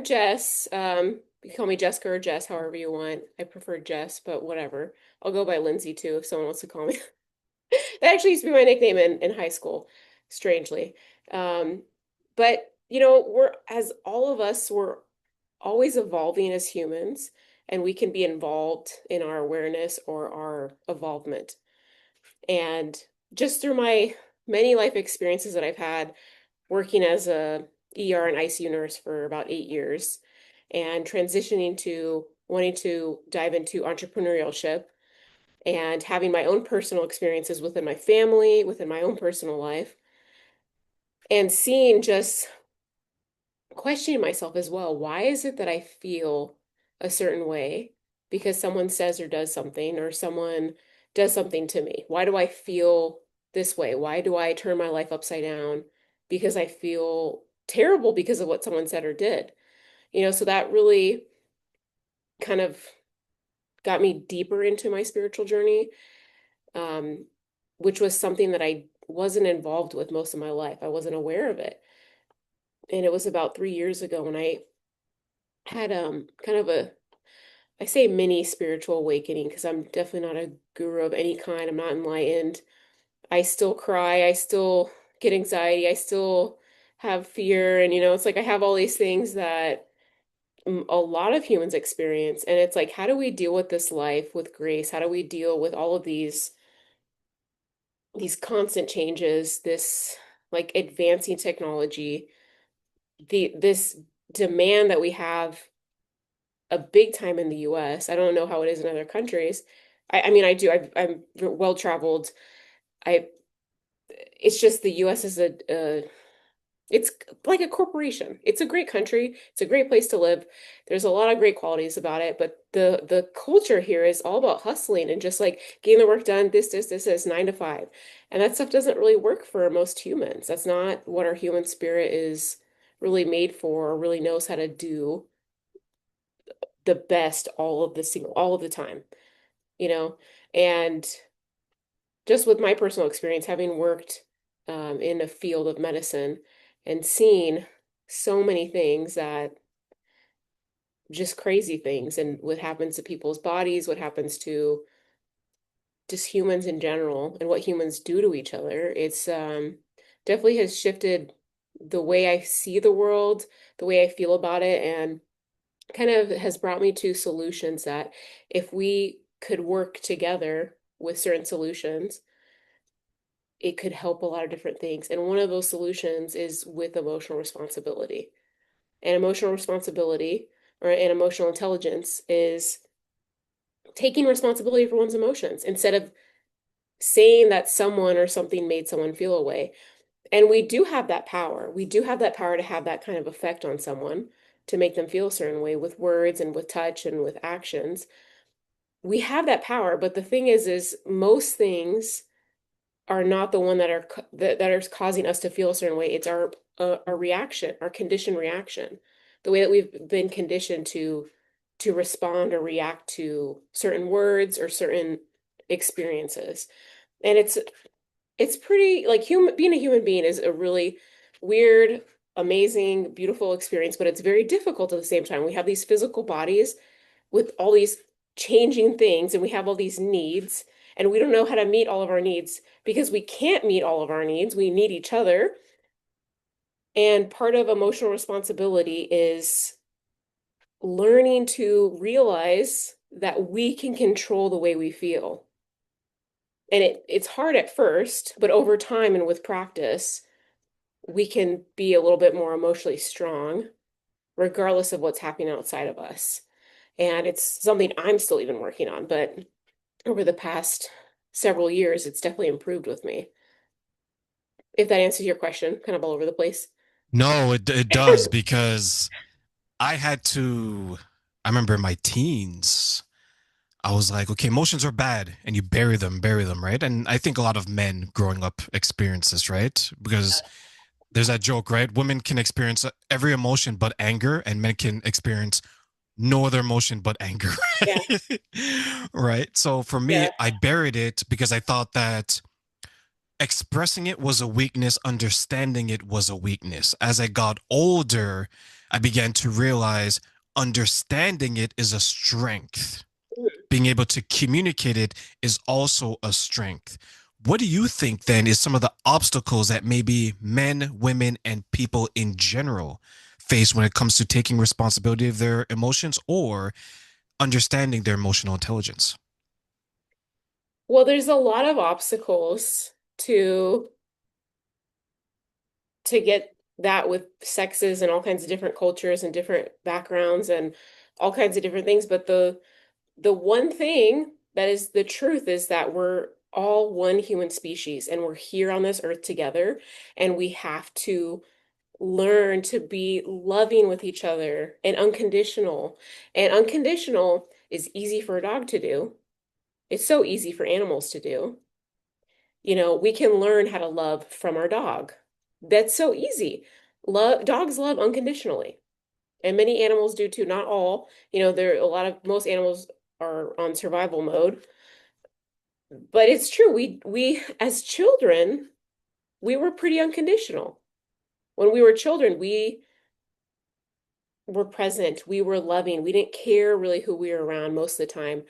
Jess. You can call me Jessica or Jess, however you want. I prefer Jess, but whatever. I'll go by Lindsay too if someone wants to call me. That actually used to be my nickname in high school, strangely. Um, but we're as all of us, we're always evolving as humans, and we can be involved in our awareness or our evolvement. And just through my many life experiences that I've had working as a ER and ICU nurse for about 8 years and transitioning to wanting to dive into entrepreneurship and having my own personal experiences within my family, within my own personal life, and seeing just questioning myself as well. Why is it that I feel a certain way because someone says or does something, or someone does something to me? Why do I feel this way? Why do I turn my life upside down because I feel terrible because of what someone said or did? So that really kind of got me deeper into my spiritual journey, um, which was something that I wasn't involved with most of my life. I wasn't aware of it. And it was about 3 years ago when I had kind of a, I say mini spiritual awakening, because I'm definitely not a guru of any kind. I'm not enlightened. I still cry. I still get anxiety. I still have fear. And, it's like I have all these things that a lot of humans experience. And it's like, how do we deal with this life with grace? How do we deal with all of these constant changes, this like advancing technology, this demand that we have a big time in the US. I don't know how it is in other countries. I mean, I do. I'm well traveled. I It's just the US is it's like a corporation. It's a great country. It's a great place to live. There's a lot of great qualities about it, but the culture here is all about hustling and just like getting the work done, this, 9 to 5. And that stuff doesn't really work for most humans. That's not what our human spirit is really made for, or really knows how to do the best all of the time, you know? And just with my personal experience, having worked in a field of medicine and seen so many things, that just crazy things, and what happens to people's bodies, what happens to just humans in general, and what humans do to each other, it's definitely has shifted the way I see the world, the way I feel about it, and kind of has brought me to solutions that if we could work together with certain solutions, it could help a lot of different things. And one of those solutions is with emotional responsibility. And emotional responsibility, or and emotional intelligence, is taking responsibility for one's emotions instead of saying that someone or something made someone feel a way. And we do have that power. We do have that power to have that kind of effect on someone, to make them feel a certain way with words and with touch and with actions. We have that power, but the thing is most things are not the one that are causing us to feel a certain way. It's our reaction, our conditioned reaction, the way that we've been conditioned to respond or react to certain words or certain experiences. And it's pretty like human being a human being is a really weird, amazing, beautiful experience, but it's very difficult at the same time. We have these physical bodies with all these changing things, and we have all these needs, and we don't know how to meet all of our needs because we can't meet all of our needs. We need each other. And part of emotional responsibility is learning to realize that we can control the way we feel. And it's hard at first, but over time and with practice, we can be a little bit more emotionally strong, regardless of what's happening outside of us. And it's something I'm still even working on, but over the past several years, it's definitely improved with me. If that answers your question, kind of all over the place. No, it does because I had to. I remember in my teens, I was like, okay, emotions are bad, and you bury them, right? And I think a lot of men growing up experience this, right? Because there's that joke, right? Women can experience every emotion but anger, and men can experience no other emotion but anger. Yeah, Right? So for me, yeah, I buried it because I thought that expressing it was a weakness, understanding it was a weakness. As I got older, I began to realize understanding it is a strength. Being able to communicate it is also a strength. What do you think then is some of the obstacles that maybe men, women, and people in general face when it comes to taking responsibility of their emotions or understanding their emotional intelligence? Well, there's a lot of obstacles to get that with sexes and all kinds of different cultures and different backgrounds and all kinds of different things. But the one thing that is the truth is that we're all one human species and we're here on this earth together, and we have to learn to be loving with each other and unconditional. And unconditional is easy for a dog to do. It's so easy for animals to do. We can learn how to love from our dog. That's so easy. Dogs love unconditionally, and many animals do too. Not all. There a lot of most animals are on survival mode, but it's true. We as children, we were pretty unconditional. When we were children, we were present, we were loving, we didn't care really who we were around most of the time.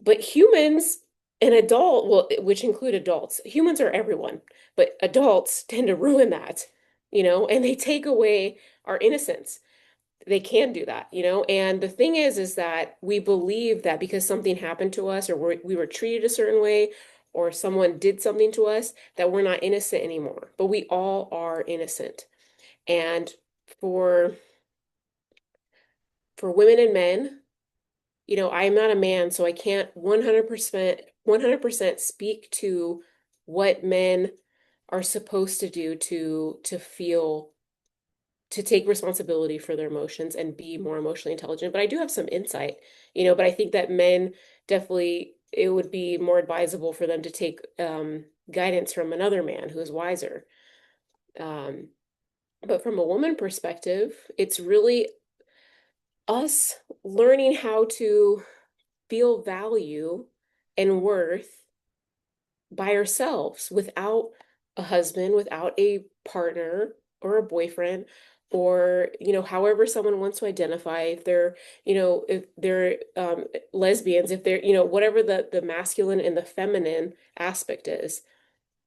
But humans, well, which include adults, humans are everyone, but adults tend to ruin that, and they take away our innocence. They can do that, and the thing is that we believe that because something happened to us or we were treated a certain way or someone did something to us, that we're not innocent anymore. But we all are innocent. And for women and men, I'm not a man, so I can't 100% speak to what men are supposed to do to take responsibility for their emotions and be more emotionally intelligent. But I do have some insight, but I think that men definitely, it would be more advisable for them to take guidance from another man who is wiser. Um, but from a woman perspective, it's really us learning how to feel value and worth by ourselves without a husband, without a partner or a boyfriend, or however someone wants to identify, if they're lesbians, if they're whatever the masculine and the feminine aspect is.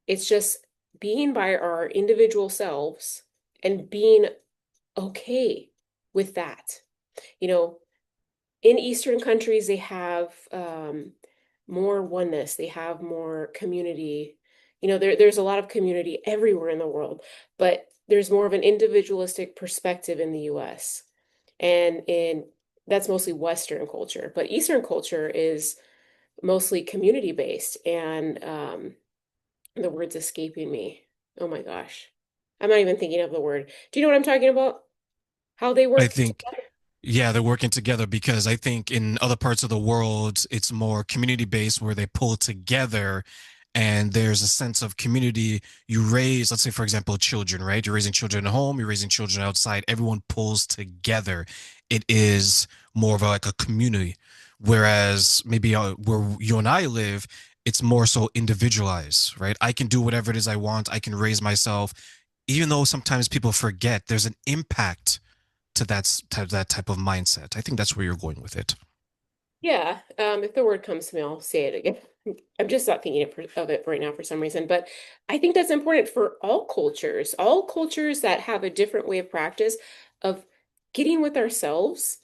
It's just being by our individual selves and being okay with that. You know, in Eastern countries, they have more oneness, they have more community. There's a lot of community everywhere in the world, but there's more of an individualistic perspective in the US. And in That's mostly Western culture, but Eastern culture is mostly community based. And the word's escaping me. Oh my gosh. I'm not even thinking of the word. Do you know what I'm talking about? How they I work think, together? yeah, they're working together because I think in other parts of the world, it's more community based where they pull together and there's a sense of community. You raise, let's say, for example, children, right? You're raising children at home, you're raising children outside. Everyone pulls together. It is more of like a community. Whereas maybe where you and I live, it's more so individualized, right? I can do whatever it is I want. I can raise myself, even though sometimes people forget there's an impact to that type of mindset. I think that's where you're going with it. Yeah, if the word comes to me, I'll say it again. I'm just not thinking of it right now for some reason, but I think that's important for all cultures that have a different way of practice of getting with ourselves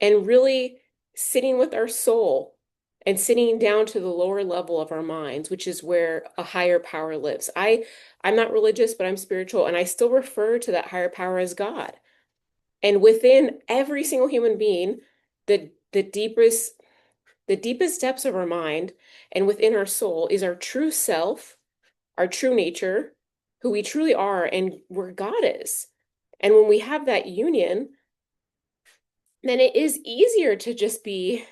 and really sitting with our soul and sitting down to the lower level of our minds, which is where a higher power lives. I'm not religious, but I'm spiritual, and I still refer to that higher power as God. And within every single human being, the deepest depths of our mind and within our soul is our true self, our true nature, who we truly are, and where God is. And when we have that union, then it is easier to just be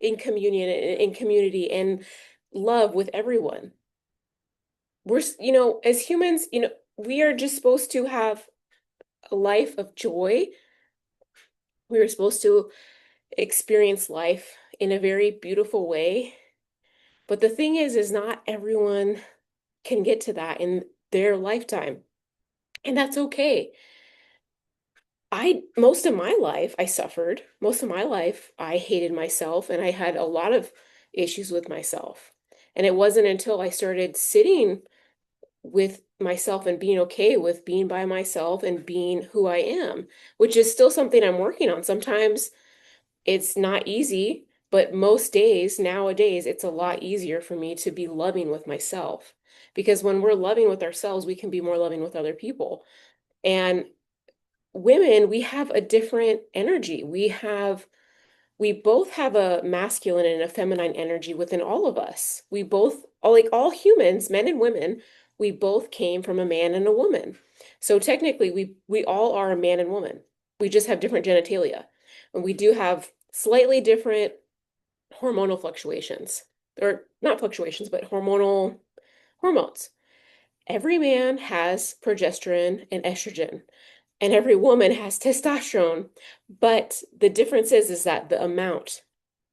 in communion, in community, and love with everyone. As humans, we are just supposed to have a life of joy. We are supposed to experience life in a very beautiful way. But the thing is not everyone can get to that in their lifetime. And that's okay. Most of my life, I suffered. Most of my life, I hated myself and I had a lot of issues with myself. And it wasn't until I started sitting with myself and being okay with being by myself and being who I am, which is still something I'm working on. Sometimes it's not easy, but most days, nowadays, it's a lot easier for me to be loving with myself. Because when we're loving with ourselves, we can be more loving with other people. And women, we have a different energy. We both have a masculine and a feminine energy within all of us. We both, like all humans, men and women, we both came from a man and a woman. So technically, we all are a man and woman. We just have different genitalia. And we do have slightly different hormonal fluctuations, or not fluctuations, but hormones. Every man has progesterone and estrogen, and every woman has testosterone. But the difference is that the amount,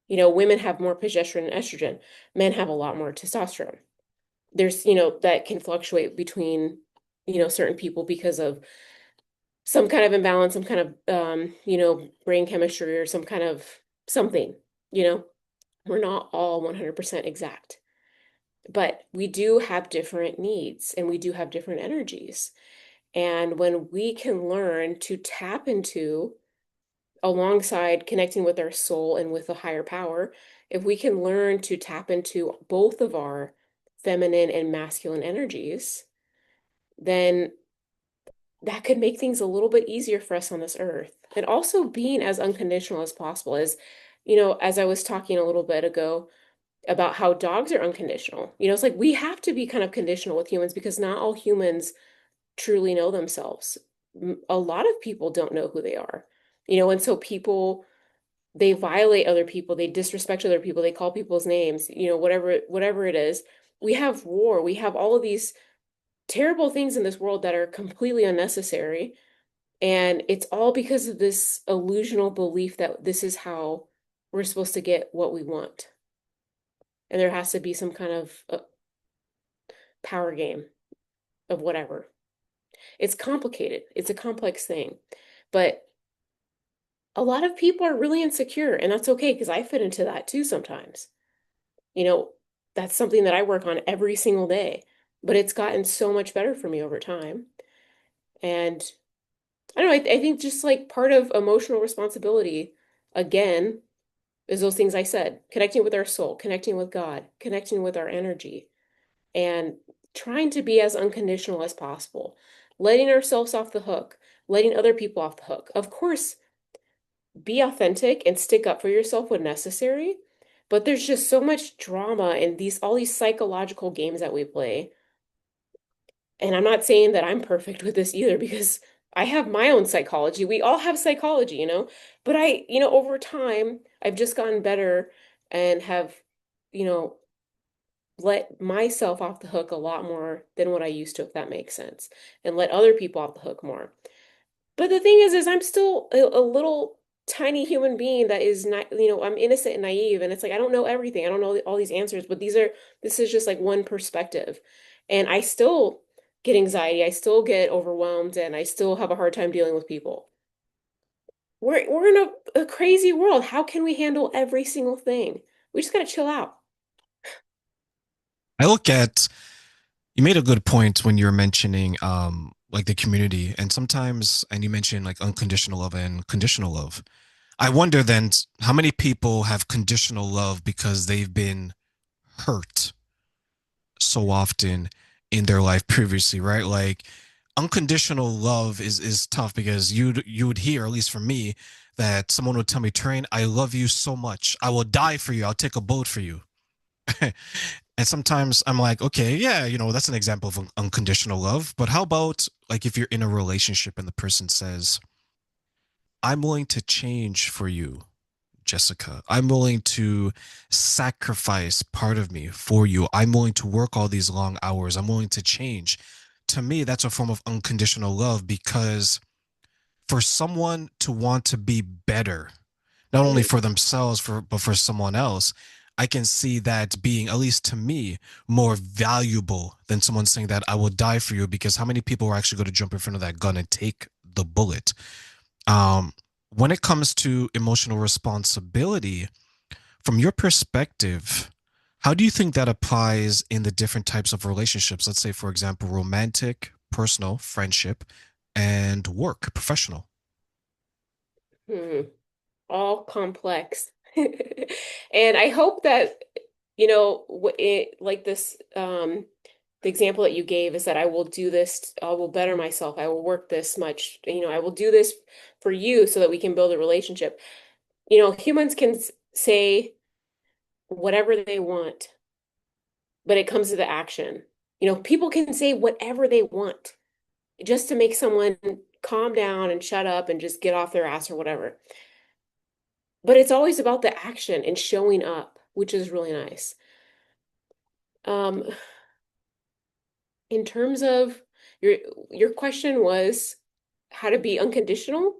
women have more progesterone and estrogen. Men have a lot more testosterone. There's, that can fluctuate between, certain people because of some kind of imbalance, some kind of, brain chemistry or some kind of something, you know. We're not all 100% exact, but we do have different needs and we do have different energies. And when we can learn to tap into, alongside connecting with our soul and with a higher power, if we can learn to tap into both of our feminine and masculine energies, then that could make things a little bit easier for us on this earth. And also being as unconditional as possible is, as I was talking a little bit ago about how dogs are unconditional. It's like we have to be kind of conditional with humans because not all humans truly know themselves. A lot of people don't know who they are, and so they violate other people, they disrespect other people, they call people's names, whatever it is. We have war, we have all of these terrible things in this world that are completely unnecessary, and it's all because of this illusional belief that this is how we're supposed to get what we want. And there has to be some kind of power game of whatever. It's complicated. It's a complex thing. But a lot of people are really insecure, and that's okay because I fit into that too sometimes. You know, that's something that I work on every single day, but it's gotten so much better for me over time. And I don't know, I think just like part of emotional responsibility, again, is those things I said, connecting with our soul, connecting with God, connecting with our energy, and trying to be as unconditional as possible, letting ourselves off the hook, letting other people off the hook. Of course, be authentic and stick up for yourself when necessary, but there's just so much drama and these all these psychological games that we play. And I'm not saying that I'm perfect with this either because I have my own psychology. We all have psychology, but over time, I've just gotten better and have, you know, let myself off the hook a lot more than what I used to, if that makes sense, and let other people off the hook more. But the thing is I'm still a little tiny human being that is not, I'm innocent and naive, and it's like I don't know everything. I don't know all these answers, but this is just like one perspective. And I still get anxiety, I still get overwhelmed, and I still have a hard time dealing with people. We're in a crazy world. How can we handle every single thing? We just gotta chill out. I look at you made a good point when you're mentioning like the community and sometimes and you mentioned like unconditional love and conditional love. I wonder then how many people have conditional love because they've been hurt so often in their life previously, right? Like unconditional love is tough because you would hear, at least for me, that someone would tell me, Train, I love you so much. I will die for you. I'll take a boat for you. And sometimes I'm like, okay, yeah, that's an example of unconditional love. But how about like if you're in a relationship and the person says, I'm willing to change for you, Jessica. I'm willing to sacrifice part of me for you. I'm willing to work all these long hours. I'm willing to change. To me, that's a form of unconditional love because for someone to want to be better, not only Mhm. for themselves, but for someone else, I can see that being, at least to me, more valuable than someone saying that I will die for you, because how many people are actually going to jump in front of that gun and take the bullet? Um, when it comes to emotional responsibility, from your perspective, how do you think that applies in the different types of relationships? Let's say, for example, romantic, personal, friendship, and work, professional. Hmm. All complex. And I hope that, like this, the example that you gave is that I will do this, I will better myself, I will work this much, I will do this for you so that we can build a relationship. Humans can say whatever they want, but it comes to the action. People can say whatever they want just to make someone calm down and shut up and just get off their ass or whatever. But it's always about the action and showing up, which is really nice. Um, in terms of your your question was how to be unconditional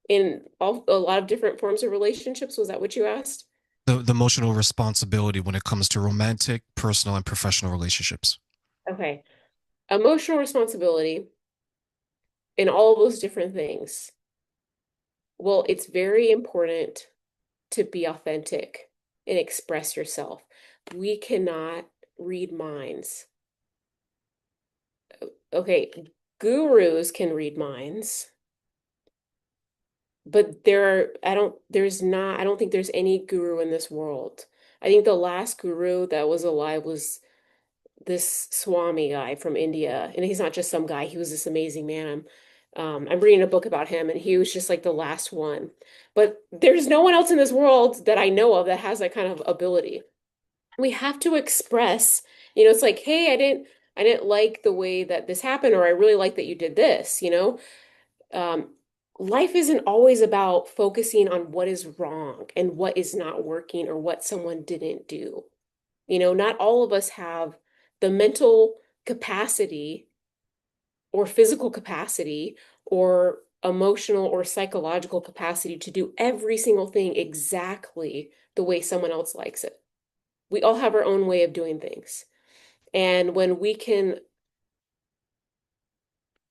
in a lot of different forms of relationships. Was that what you asked? The emotional responsibility when it comes to romantic, personal, and professional relationships. Okay. Emotional responsibility in all those different things. Well, it's very important to be authentic and express yourself. We cannot read minds. Okay, gurus can read minds, but I don't think there's any guru in this world. I think the last guru that was alive was this Swami guy from India, and he's not just some guy. He was this amazing man. I'm reading a book about him, and he was just like the last one. But there's no one else in this world that I know of that has that kind of ability. We have to express, it's like, hey, I didn't like the way that this happened, or I really like that you did this. Um, life isn't always about focusing on what is wrong and what is not working or what someone didn't do. Not all of us have the mental capacity or physical capacity or emotional or psychological capacity to do every single thing exactly the way someone else likes it. We all have our own way of doing things. And when we can,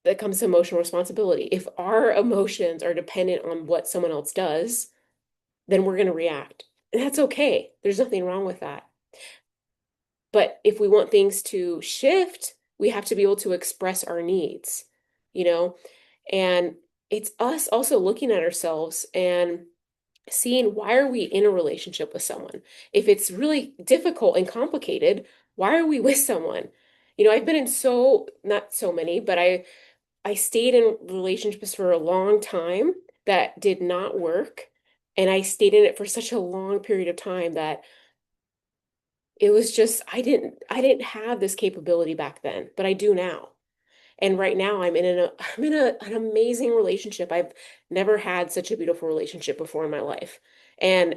that comes to emotional responsibility. If our emotions are dependent on what someone else does, then we're going to react. And that's okay. There's nothing wrong with that. But if we want things to shift, we have to be able to express our needs, you know? And it's us also looking at ourselves and seeing why are we in a relationship with someone? If it's really difficult and complicated, why are we with someone? I've been in not so many, but I stayed in relationships for a long time that did not work. And I stayed in it for such a long period of time that it was just I didn't have this capability back then, but I do now. And right now I'm in an amazing relationship. I've never had such a beautiful relationship before in my life. And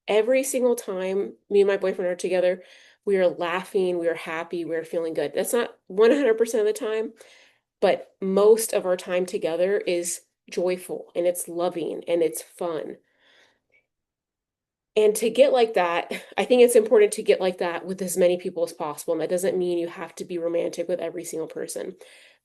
every single time me and my boyfriend are together, we are laughing, we are happy, we are feeling good. That's not 100% of the time, but most of our time together is joyful and it's loving and it's fun. And to get like that, I think it's important to get like that with as many people as possible. And that doesn't mean you have to be romantic with every single person.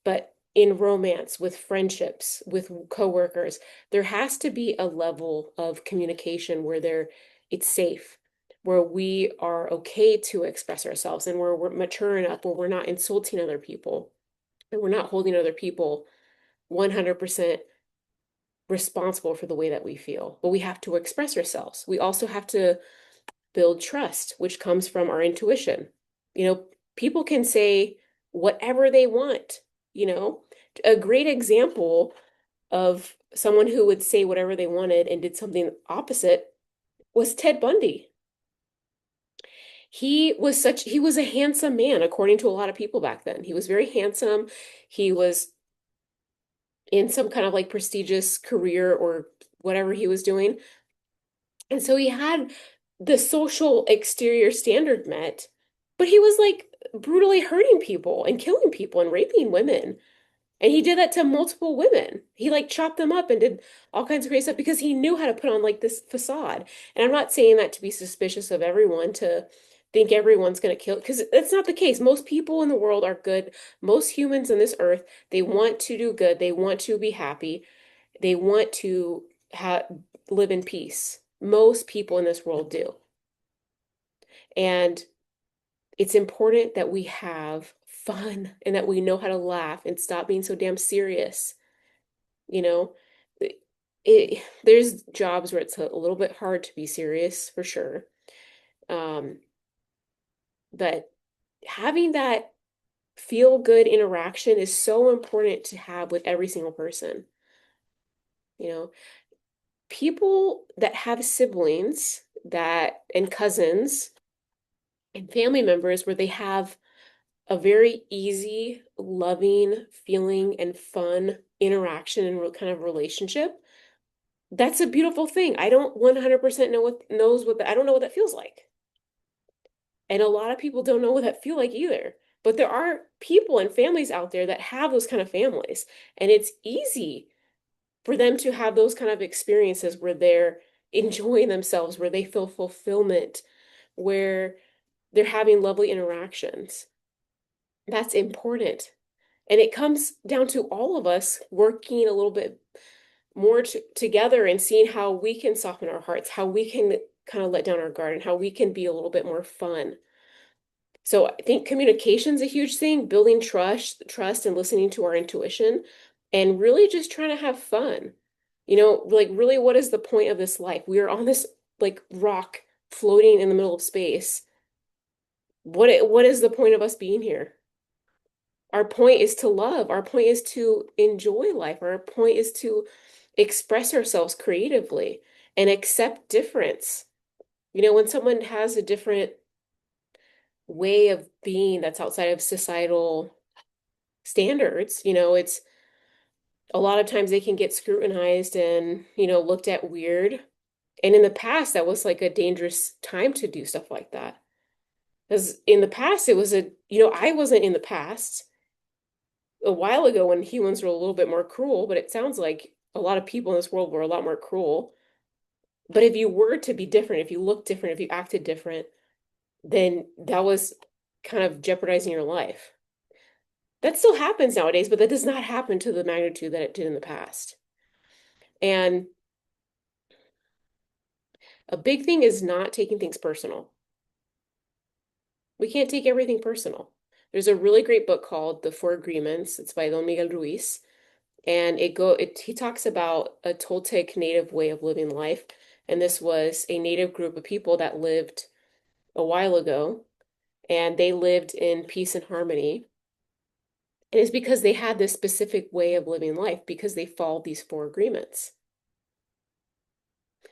But in romance, with friendships, with coworkers, there has to be a level of communication where it's safe, where we are okay to express ourselves and where we're mature enough, where we're not insulting other people, and we're not holding other people 100% responsible for the way that we feel. But we have to express ourselves. We also have to build trust, which comes from our intuition. People can say whatever they want, you know. A great example of someone who would say whatever they wanted and did something opposite was Ted Bundy. He was a handsome man according to a lot of people back then. He was very handsome. He was in some kind of like prestigious career or whatever he was doing. And so he had the social exterior standard met, but he was like brutally hurting people and killing people and raping women. And he did that to multiple women. He like chopped them up and did all kinds of crazy stuff because he knew how to put on like this facade. And I'm not saying that to be suspicious of everyone, to think everyone's going to kill, because that's not the case. Most people in the world are good. Most humans on this earth, they want to do good. They want to be happy. They want to have live in peace. Most people in this world do. And it's important that we have fun and that we know how to laugh and stop being so damn serious. You know, there's jobs where it's a little bit hard to be serious for sure. Um, but having that feel good interaction is so important to have with every single person. You know, people that have siblings that and cousins and family members where they have a very easy, loving, feeling, and fun interaction and kind of relationship. That's a beautiful thing. I don't 100% know what knows what I don't know what that feels like. And a lot of people don't know what that feel like either. But there are people and families out there that have those kind of families, and it's easy for them to have those kind of experiences where they're enjoying themselves, where they feel fulfillment, where they're having lovely interactions. That's important. And it comes down to all of us working a little bit more together and seeing how we can soften our hearts, how we can kind of let down our guard, and how we can be a little bit more fun. So I think communication's a huge thing, building trust and listening to our intuition and really just trying to have fun. Like really what is the point of this life? We are on this like rock floating in the middle of space. What is the point of us being here? Our point is to love. Our point is to enjoy life. Our point is to express ourselves creatively and accept difference. When someone has a different way of being that's outside of societal standards, it's a lot of times they can get scrutinized and, looked at weird. And in the past, that was like a dangerous time to do stuff like that. Because in the past, it was I wasn't in the past a while ago when humans were a little bit more cruel, but it sounds like a lot of people in this world were a lot more cruel. But if you were to be different, if you looked different, if you acted different, then that was kind of jeopardizing your life. That still happens nowadays, but that does not happen to the magnitude that it did in the past. And a big thing is not taking things personal. We can't take everything personal. There's a really great book called The Four Agreements. It's by Don Miguel Ruiz, and he talks about a Toltec native way of living life. And this was a native group of people that lived a while ago, and they lived in peace and harmony. And it's because they had this specific way of living life because they followed these four agreements.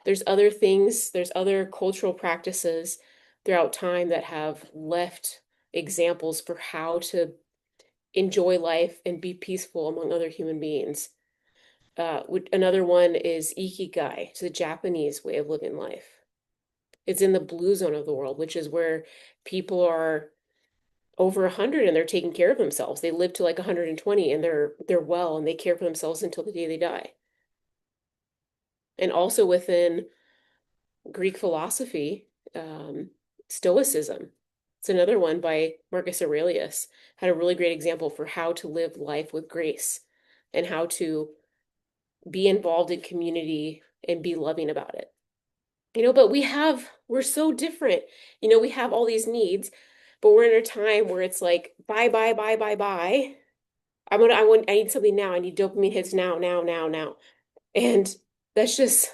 There's other things, there's other cultural practices throughout time that have left examples for how to enjoy life and be peaceful among other human beings. Another one is ikigai. It's a Japanese way of living life. It's in the blue zone of the world, which is where people are over 100 and they're taking care of themselves. They live to like 120 and they're well and they care for themselves until the day they die. And also within Greek philosophy, Stoicism. It's another one by Marcus Aurelius. Had a really great example for how to live life with grace and how to be involved in community and be loving about it. But we're so different. We have all these needs, but we're in a time where it's like, buy, buy, buy, buy, buy. I need something now. I need dopamine hits now, now, now, now. And that's just,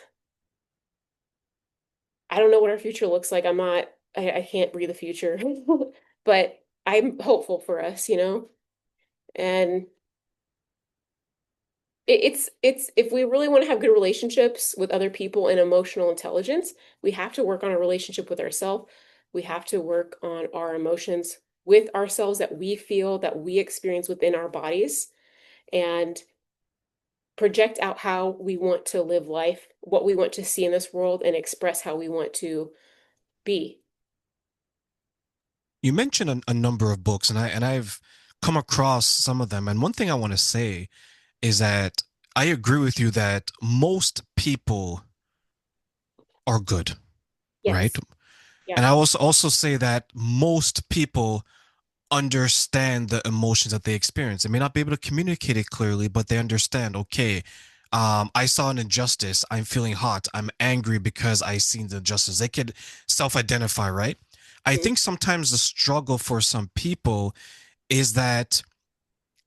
I don't know what our future looks like. I can't breathe the future, but I'm hopeful for us, and it's if we really want to have good relationships with other people and emotional intelligence, we have to work on a relationship with ourselves. We have to work on our emotions with ourselves that we feel, that we experience within our bodies, and project out how we want to live life, what we want to see in this world, and express how we want to be. You mentioned a number of books, and I've come across some of them. And one thing I want to say is that I agree with you that most people are good, right? Yes. Yeah. And I also say that most people understand the emotions that they experience. They may not be able to communicate it clearly, but they understand, okay, I saw an injustice. I'm feeling hot. I'm angry because I seen the injustice. They could self-identify, right? I Mhm. think sometimes the struggle for some people is that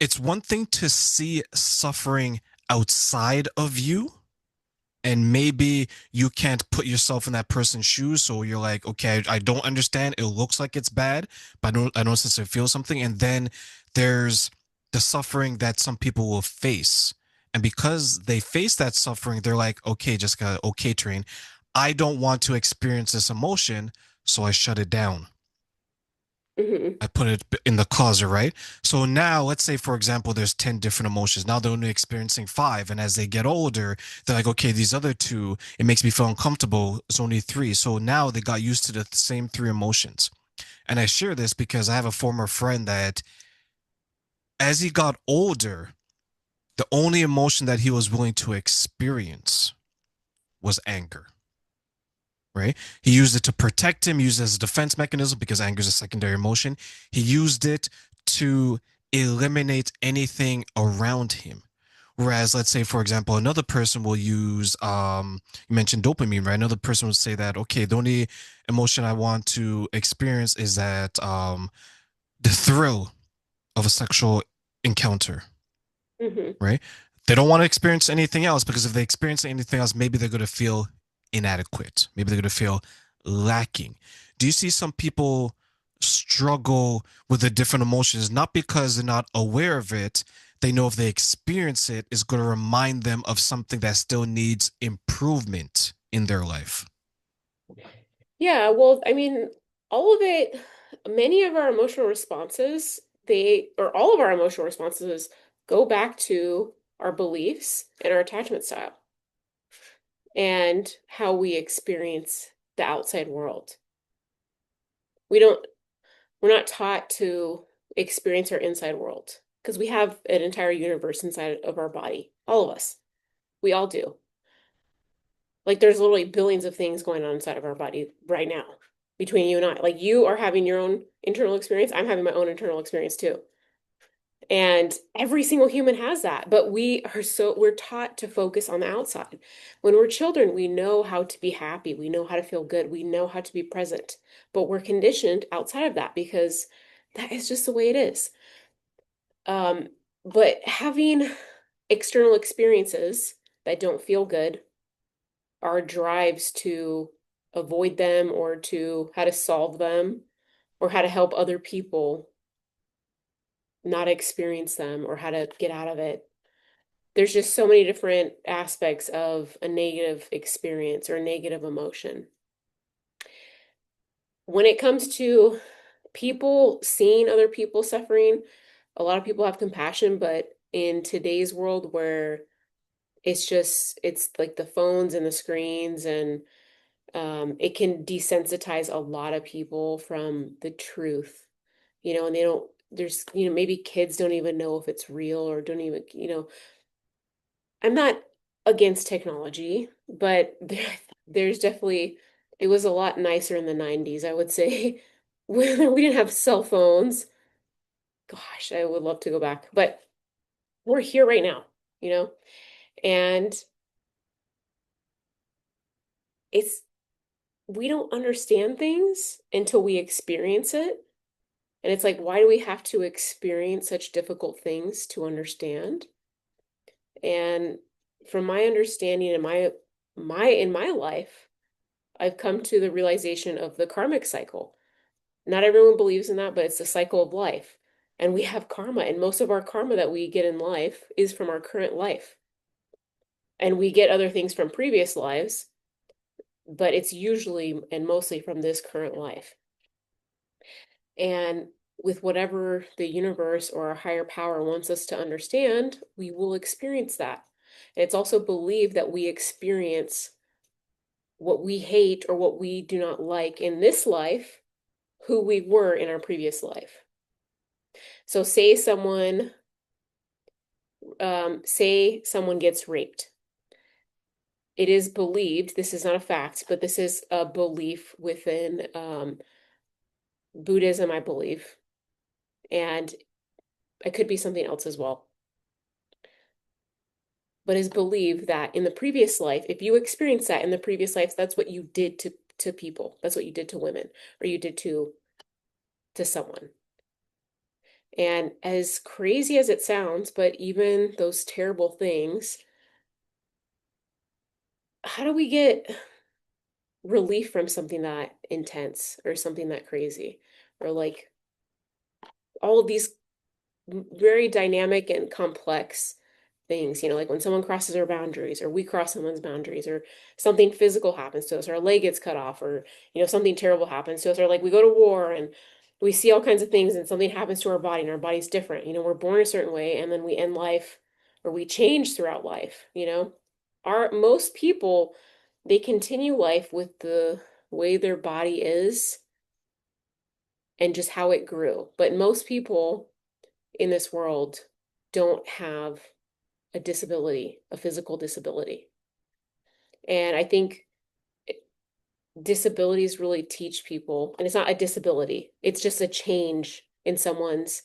it's one thing to see suffering outside of you, and maybe you can't put yourself in that person's shoes, so you're like, okay, I don't understand, it looks like it's bad, but I don't necessarily feel something. And then there's the suffering that some people will face, and because they face that suffering, they're like, okay, Jessica, okay, Train, I don't want to experience this emotion, so I shut it down. Mhm. I put it in the closet, right? So now, let's say, for example, there's 10 different emotions. Now they're only experiencing five. And as they get older, they're like, okay, these other two, it makes me feel uncomfortable. It's only three. So now they got used to the same three emotions. And I share this because I have a former friend that, as he got older, the only emotion that he was willing to experience was anger. Right? He used it to protect him, used it as a defense mechanism because anger is a secondary emotion. He used it to eliminate anything around him. Whereas, let's say, for example, another person will use, you mentioned dopamine, right? Another person would say that, okay, the only emotion I want to experience is that the thrill of a sexual encounter, Mhm. right? They don't want to experience anything else because if they experience anything else, maybe they're going to feel inadequate. Maybe they're going to feel lacking. Do you see some people struggle with the different emotions, not because they're not aware of it? They know if they experience it, it's going to remind them of something that still needs improvement in their life. Yeah, well, I mean, all of it, many of our emotional responses, or all of our emotional responses go back to our beliefs and our attachment style and how we experience the outside world. We don't, we're not taught to experience our inside world because we have an entire universe inside of our body. All of us. We all do. Like there's literally billions of things going on inside of our body right now between you and I. Like you are having your own internal experience. I'm having my own internal experience too. And every single human has that. But we're taught to focus on the outside. When we're children, we know how to be happy. We know how to feel good. We know how to be present. But we're conditioned outside of that because that is just the way it is. Um, but having external experiences that don't feel good, our drives to avoid them or to how to solve them or how to help other people not experience them or how to get out of it. There's just so many different aspects of a negative experience or a negative emotion. When it comes to people seeing other people suffering, a lot of people have compassion, but in today's world where it's like the phones and the screens and it can desensitize a lot of people from the truth, and they don't, maybe kids don't even know if it's real or don't even, I'm not against technology, but there's definitely, it was a lot nicer in the 90s, I would say, when we didn't have cell phones. Gosh, I would love to go back, but we're here right now, you know, and it's, we don't understand things until we experience it. And it's like, why do we have to experience such difficult things to understand? And from my understanding in my life, I've come to the realization of the karmic cycle. Not everyone believes in that, but it's the cycle of life. And we have karma, and most of our karma that we get in life is from our current life. And we get other things from previous lives, but it's usually and mostly from this current life. And with whatever the universe or our higher power wants us to understand, we will experience that. And it's also believed that we experience what we hate or what we do not like in this life, who we were in our previous life. So say someone gets raped. It is believed, this is not a fact, but this is a belief within Buddhism, I believe, and it could be something else as well. But is believed that in the previous life, if you experience that in the previous life, that's what you did to people. That's what you did to women, or you did to someone. And as crazy as it sounds, but even those terrible things, how do we get relief from something that intense or something that crazy? Or like all of these very dynamic and complex things, like when someone crosses our boundaries or we cross someone's boundaries or something physical happens to us, or our leg gets cut off, or something terrible happens to us, or like we go to war and we see all kinds of things and something happens to our body and our body's different. We're born a certain way and then we end life or we change throughout life. Our most people, they continue life with the way their body is and just how it grew. But most people in this world don't have a disability, a physical disability. And I think disabilities really teach people, and it's not a disability, it's just a change in someone's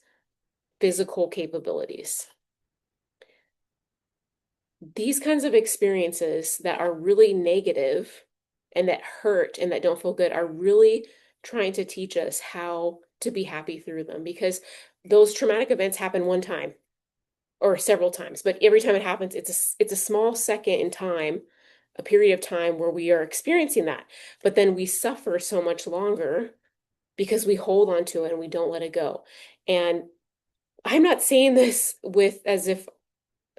physical capabilities. These kinds of experiences that are really negative and that hurt and that don't feel good are really trying to teach us how to be happy through them, because those traumatic events happen one time or several times, but every time it happens, it's a small second in time, a period of time where we are experiencing that. But then we suffer so much longer because we hold on to it and we don't let it go. And I'm not saying this with as if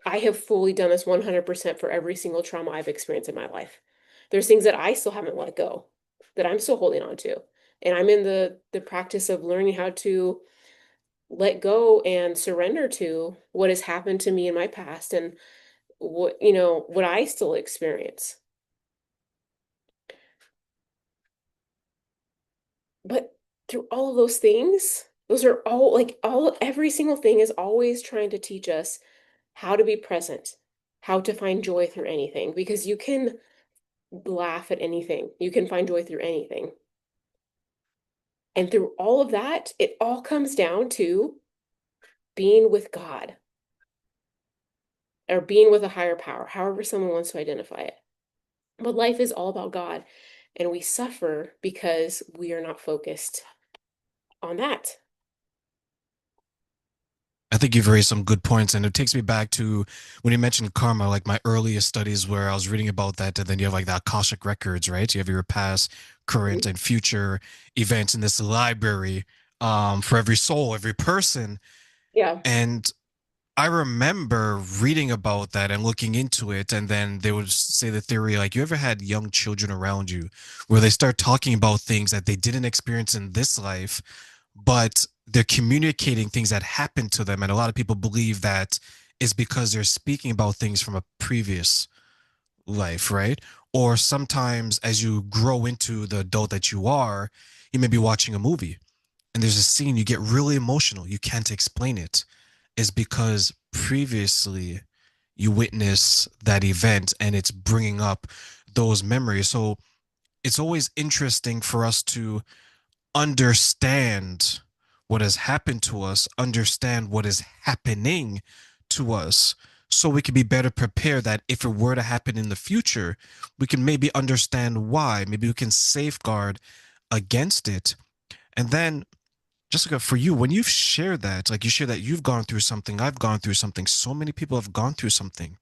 I have fully done this 100% for every single trauma I've experienced in my life. There's things that I still haven't let go, that I'm still holding on to. And I'm in the practice of learning how to let go and surrender to what has happened to me in my past and what I still experience. But through all of those things, those are all like every single thing is always trying to teach us how to be present, how to find joy through anything, because you can laugh at anything. You can find joy through anything. And through all of that, it all comes down to being with God or being with a higher power, however someone wants to identify it. But life is all about God, and we suffer because we are not focused on that. I think you've raised some good points, and it takes me back to when you mentioned karma, like my earliest studies where I was reading about that, and then you have like the Akashic records, right? You have your past, current, Mhm. and future events in this library, for every soul, every person. Yeah. And I remember reading about that and looking into it, and then they would say the theory like, you ever had young children around you where they start talking about things that they didn't experience in this life, but they're communicating things that happened to them. And a lot of people believe that is because they're speaking about things from a previous life, right? Or sometimes as you grow into the adult that you are, you may be watching a movie and there's a scene you get really emotional. You can't explain it. Is because previously you witness that event and it's bringing up those memories. So it's always interesting for us to understand what has happened to us, understand what is happening to us, so we can be better prepared that if it were to happen in the future, we can maybe understand why. Maybe we can safeguard against it. And then, Jessica, for you, when you've shared that, like you share that you've gone through something, I've gone through something, so many people have gone through something.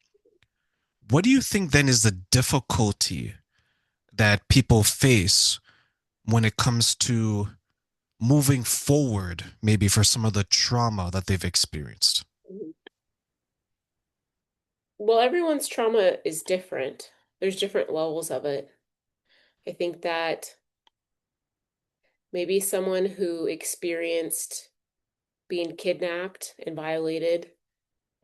What do you think then is the difficulty that people face when it comes to moving forward, maybe for some of the trauma that they've experienced? Mhm. Well, everyone's trauma is different. There's different levels of it. I think that maybe someone who experienced being kidnapped and violated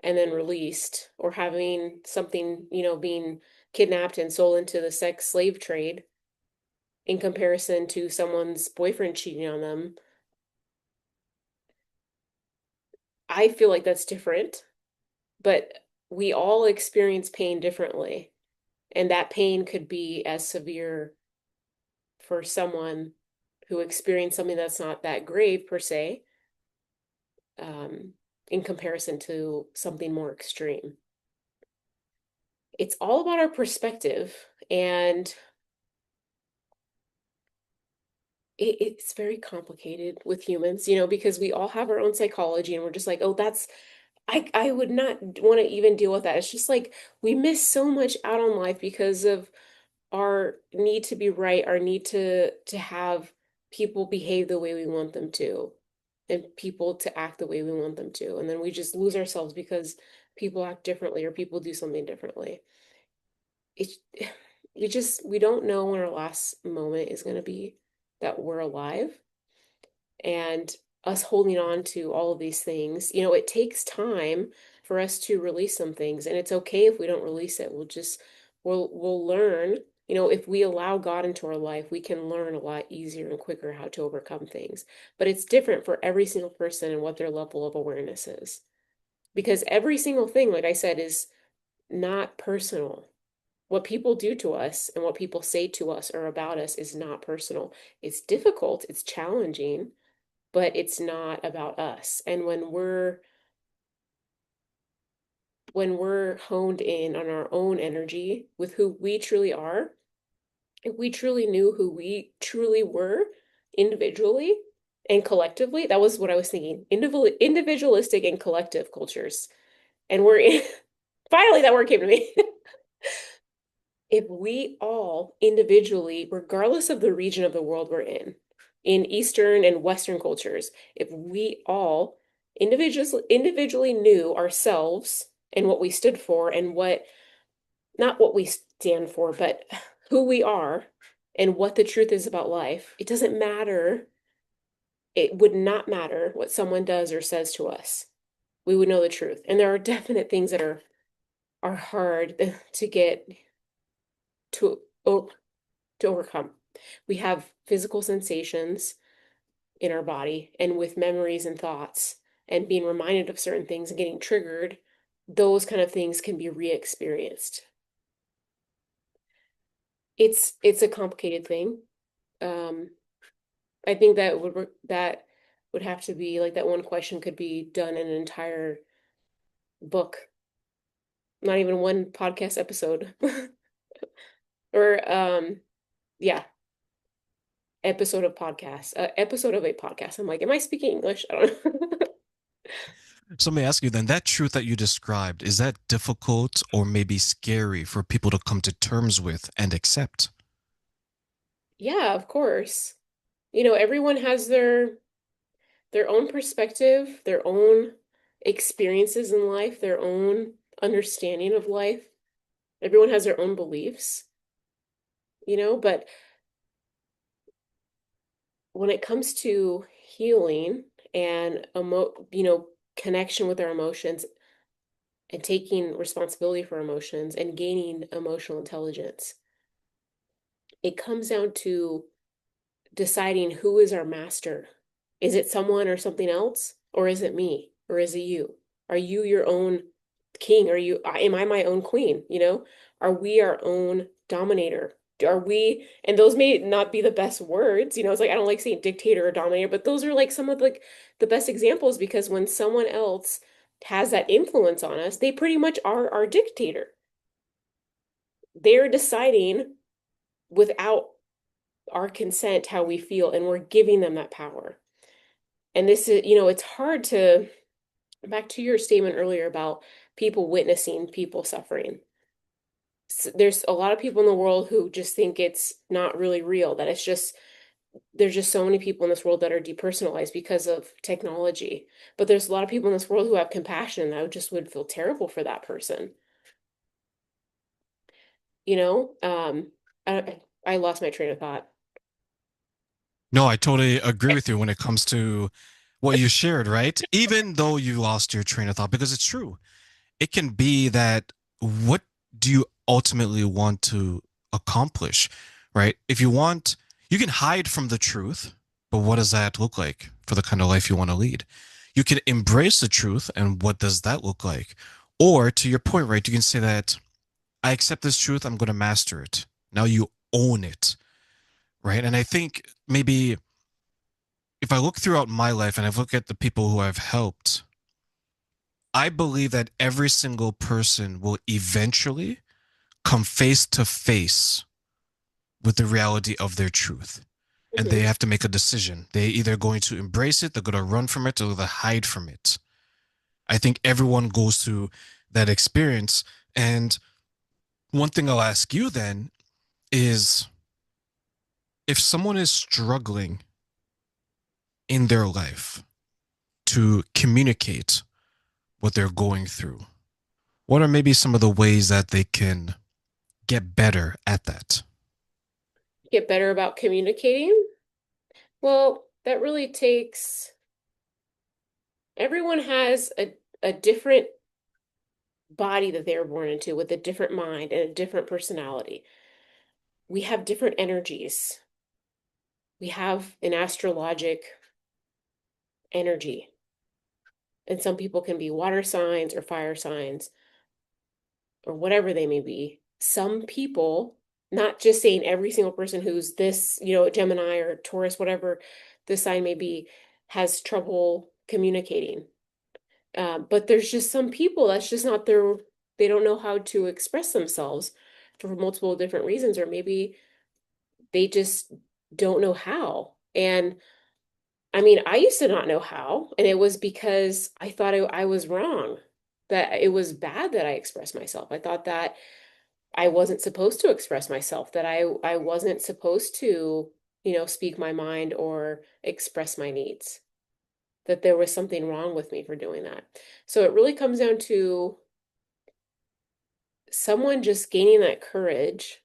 and then released, or having something, being kidnapped and sold into the sex slave trade in comparison to someone's boyfriend cheating on them, I feel like that's different, but we all experience pain differently. And that pain could be as severe for someone who experienced something that's not that grave per se, um, in comparison to something more extreme. It's all about our perspective, and it's very complicated with humans, because we all have our own psychology, and we're just like, oh, I would not want to even deal with that. It's just like we miss so much out on life because of our need to be right, our need to have people behave the way we want them to, and people to act the way we want them to. And then we just lose ourselves because people act differently or people do something differently. It's we don't know when our last moment is going to be that we're alive, and us holding on to all of these things, it takes time for us to release some things, and it's okay if we don't release it. We'll learn, if we allow God into our life, we can learn a lot easier and quicker how to overcome things. But it's different for every single person and what their level of awareness is. Because every single thing, like I said, is not personal. What people do to us and what people say to us or about us is not personal. It's difficult, it's challenging, but it's not about us. And when we're honed in on our own energy with who we truly are, if we truly knew who we truly were individually and collectively, that was what I was thinking. Individualistic and collective cultures. And we're in, finally that word came to me. If we all individually, regardless of the region of the world we're in Eastern and Western cultures, if we all individually knew ourselves and what we stood for and not what we stand for, but who we are and what the truth is about life, it doesn't matter. It would not matter what someone does or says to us. We would know the truth. And there are definite things that are hard to get to to overcome. We have physical sensations in our body and with memories and thoughts and being reminded of certain things and getting triggered, those kind of things can be re-experienced. It's a complicated thing. Um, I think that would have to be like that one question could be done in an entire book, not even one podcast episode. Or yeah, episode of podcast, episode of a podcast. I'm like, am I speaking English? I don't know. So let me ask you then, that truth that you described, is that difficult or maybe scary for people to come to terms with and accept? Yeah, of course. Everyone has their own perspective, their own experiences in life, their own understanding of life. Everyone has their own beliefs, but when it comes to healing and connection with our emotions and taking responsibility for emotions and gaining emotional intelligence, it comes down to deciding who is our master. Is it someone or something else? Or is it me? Or is it you? Are you your own king? Am I my own queen? Are we our own dominator? Are we, and those may not be the best words, it's like I don't like saying dictator or dominator, but those are like some of like the best examples because when someone else has that influence on us, they pretty much are our dictator. They're deciding without our consent how we feel, and we're giving them that power. And this is, it's hard to, back to your statement earlier about people witnessing people suffering. There's a lot of people in the world who just think it's not really real, that there's just so many people in this world that are depersonalized because of technology. But there's a lot of people in this world who have compassion that would feel terrible for that person. You know, I lost my train of thought. No, I totally agree with you when it comes to what you shared, right? Even though you lost your train of thought, because it's true. It can be that what do you ultimately want to accomplish, right? If you want, you can hide from the truth, but what does that look like for the kind of life you want to lead? you can embrace the truth, and what does that look like? Or to your point, right, you can say that I accept this truth, I'm going to master it. Now you own it, right? And I think maybe if I look throughout my life and I look at the people who I've helped, I believe that every single person will eventually come face to face with the reality of their truth. And they Hmm. have to make a decision. They're either going to embrace it, they're going to run from it, or they're hide from it. I think everyone goes through that experience. And one thing I'll ask you then is, if someone is struggling in their life to communicate what they're going through, what are maybe some of the ways that they can get better at that? Get better about communicating. Well, that really takes, everyone has a different body that they were born into with a different mind and a different personality. We have different energies. We have an astrologic energy, and some people can be water signs or fire signs or whatever they may be. Some people, not just saying every single person who's this, Gemini or Taurus, whatever the sign may be, has trouble communicating. But there's just some people that's just not their, they don't know how to express themselves for multiple different reasons, or maybe they just don't know how. And I mean, I used to not know how, and it was because I thought I was wrong, that it was bad that I expressed myself. I thought that I wasn't supposed to express myself, that I wasn't supposed to, speak my mind or express my needs, that there was something wrong with me for doing that. So it really comes down to someone just gaining that courage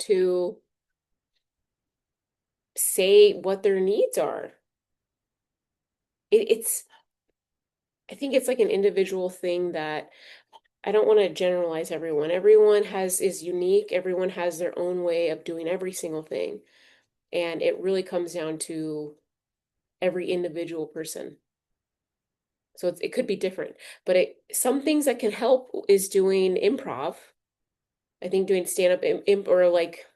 to say what their needs are. It's, I think it's like an individual thing that I don't want to generalize everyone. Everyone is unique. Everyone has their own way of doing every single thing. And it really comes down to every individual person. So it could be different, but some things that can help is doing improv. I think doing stand up imp or like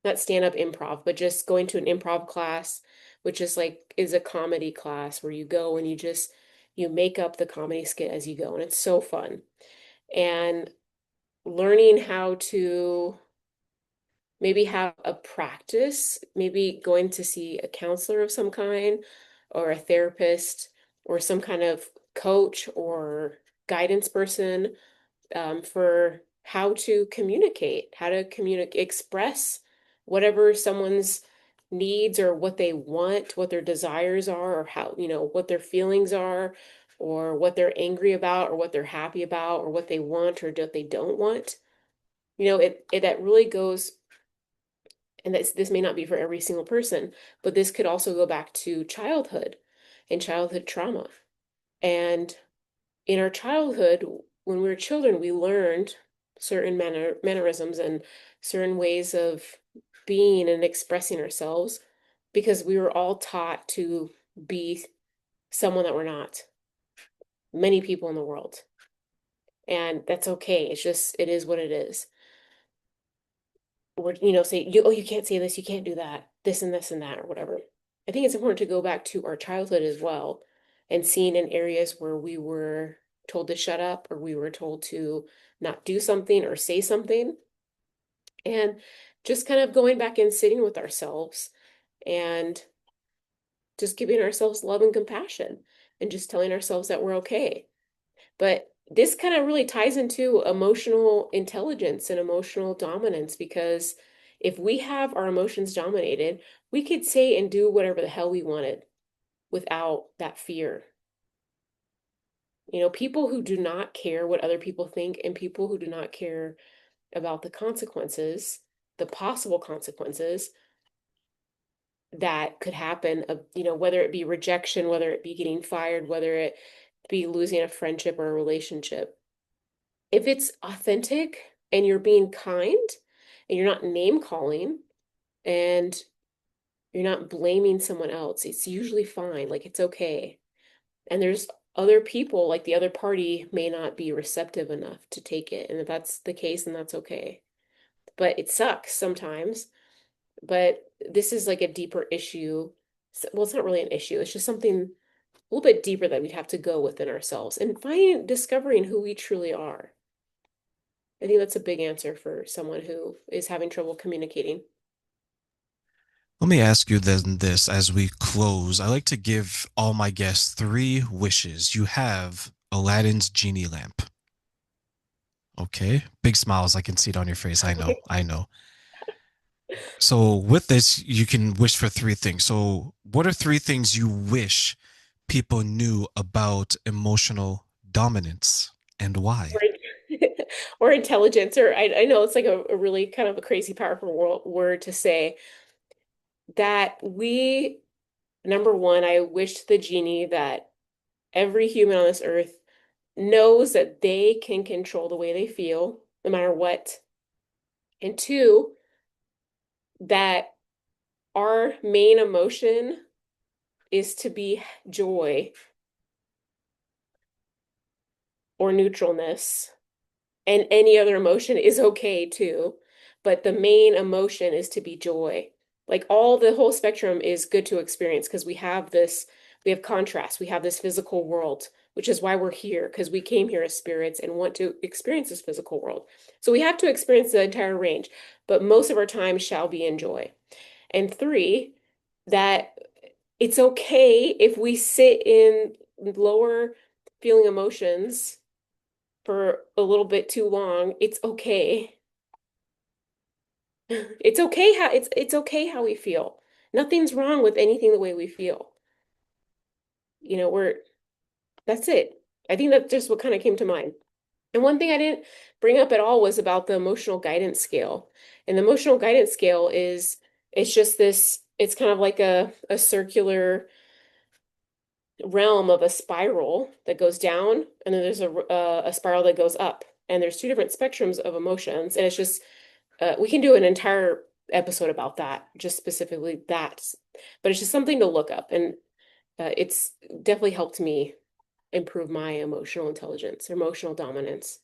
not stand up improv, but just going to an improv class, which is a comedy class where you go and you make up the comedy skit as you go, and it's so fun. And learning how to maybe have a practice, maybe going to see a counselor of some kind or a therapist or some kind of coach or guidance person, for how to communicate, express whatever someone's needs or what they want, what their desires are, or how, what their feelings are, or what they're angry about, or what they're happy about, or what they want or what they don't want. It that really goes, and this may not be for every single person, but this could also go back to childhood and childhood trauma. And in our childhood, when we were children, we learned certain mannerisms and certain ways of being and expressing ourselves because we were all taught to be someone that we're not, many people in the world. And that's okay. It's just, it is what it is. Or, say, oh, you can't say this, you can't do that, this and this and that, or whatever. I think it's important to go back to our childhood as well and seeing in areas where we were told to shut up or we were told to not do something or say something, and just kind of going back and sitting with ourselves and just giving ourselves love and compassion and just telling ourselves that we're okay. But this kind of really ties into emotional intelligence and emotional dominance, because if we have our emotions dominated, we could say and do whatever the hell we wanted without that fear. People who do not care what other people think and people who do not care about the consequences, the possible consequences that could happen of, whether it be rejection, whether it be getting fired, whether it be losing a friendship or a relationship. If it's authentic and you're being kind and you're not name calling and You're not blaming someone else. It's usually fine. Like it's okay. And there's other people, like the other party may not be receptive enough to take it. And if that's the case, then that's okay. But it sucks sometimes. But this is like a deeper issue. Well, it's not really an issue. It's just something a little bit deeper that we'd have to go within ourselves and discovering who we truly are. I think that's a big answer for someone who is having trouble communicating. Let me ask you then this as we close. I like to give all my guests three wishes. You have Aladdin's genie lamp. Okay. Big smiles. I can see it on your face. I know. I know. So with this, you can wish for three things. So what are three things you wish people knew about emotional dominance and Or, why? or intelligence, or I know it's like a really kind of a crazy, powerful word to say that number one, I wished the genie that every human on this earth knows that they can control the way they feel, no matter what. And two, that our main emotion is to be joy or neutralness, and any other emotion is okay too. But the main emotion is to be joy. Like the whole spectrum is good to experience because we have contrast, we have this physical world, which is why we're here, because we came here as spirits and want to experience this physical world. So we have to experience the entire range, but most of our time shall be in joy. And three, that it's okay if we sit in lower feeling emotions for a little bit too long. It's okay. It's okay how we feel. Nothing's wrong with anything the way we feel. You know, we're that's it. I think that's just what kind of came to mind. And one thing I didn't bring up at all was about the emotional guidance scale. And the emotional guidance scale it's just it's kind of like a circular realm of a spiral that goes down, and then there's a spiral that goes up. And there's two different spectrums of emotions, and it's just we can do an entire episode about that, just specifically that. But it's just something to look up, and it's definitely helped me improve my emotional intelligence, emotional dominance.